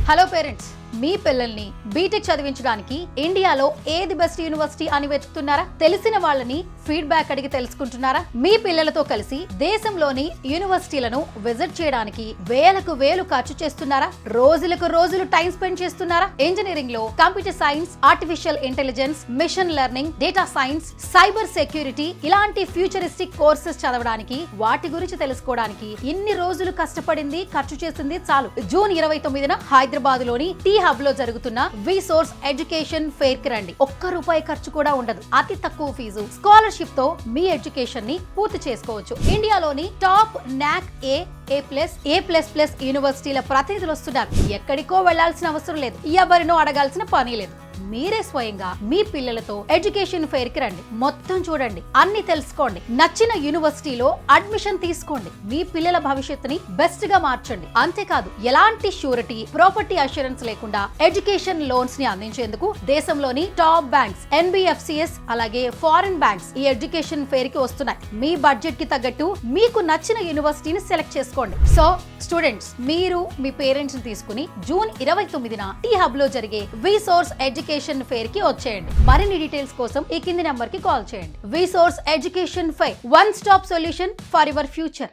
Hello parents, మీ పిల్లల్ని BTech చదివించడానికి ఇండియాలో ఏది బెస్ట్ యూనివర్సిటీ అని వెతుకుతున్నారా? తెలిసిన వాళ్ళని ఫీడ్బ్యాక్ అడిగి తెలుసుకుంటున్నారా? మీ పిల్లలతో కలిసి దేశంలోని యూనివర్సిటీలను విజిట్ చేయడానికి వేలకు వేలు ఖర్చు చేస్తున్నారా? రోజులకు రోజులు టైం స్పెండ్ చేస్తున్నారా? ఇంజనీరింగ్ లో computer science, artificial intelligence, machine learning, data science, cyber security ఇలాంటి ఫ్యూచరిస్టిక్ కోర్సెస్ చదవడానికి, వాటి గురించి తెలుసుకోవడానికి ఇన్ని రోజులు కష్టపడింది, ఖర్చు చేసింది చాలు. జూన్ 29న హైదరాబాద్ లోని టీ హబ్ లో జరుగుతున్న విసోర్స్ ఎడ్యుకేషన్ ఫెయిర్ కి రండి. ₹1 ఖర్చు కూడా ఉండదు. అతి తక్కువ ఫీజు, స్కాలర్షిప్ తో మీ ఎడ్యుకేషన్ ని పూర్తి చేసుకోవచ్చు. ఇండియాలోని టాప్ నాక్ A++ యూనివర్సిటీల ప్రతినిధులు వస్తున్నారు. ఎక్కడికో వెళ్లాల్సిన అవసరం లేదు, ఎవరినో అడగాల్సిన పని లేదు. మీరే స్వయంగా మీ పిల్లలతో ఎడ్యుకేషన్ ఫెయిర్ కి రండి. మొత్తం చూడండి, అన్ని తెలుసుకోండి, నచ్చిన యూనివర్సిటీలో అడ్మిషన్ తీసుకోండి. మీ పిల్లల భవిష్యత్తుని బెస్ట్ గా మార్చండి. అంతేకాదు, ఎలాంటి షూరిటీ, ప్రాపర్టీ అష్యూరెన్స్ లేకుండా ఎడ్యుకేషన్ లోన్స్ ని అందించేందుకు దేశంలోని టాప్ బ్యాంక్స్, NBFCS అలాగే ఫారిన్ బ్యాంక్స్ ఈ ఎడ్యుకేషన్ ఫెయిర్ కి వస్తున్నాయి. మీ బడ్జెట్ కి తగ్గట్టు మీకు నచ్చిన యూనివర్సిటీని సెలెక్ట్ చేసుకోండి. సో స్టూడెంట్స్, మీరు మీ పేరెంట్స్ ని తీసుకుని జూన్ 29న టీ హబ్ లో జరిగే విసోర్స్ ఎడ్యుకేషన్ ఫెయిర్ కి వచ్చేయండి. మరిన్ని డీటెయిల్స్ కోసం ఈ కింది నెంబర్ కి కాల్ చేయండి. విసోర్స్ education fair, one stop solution for your future.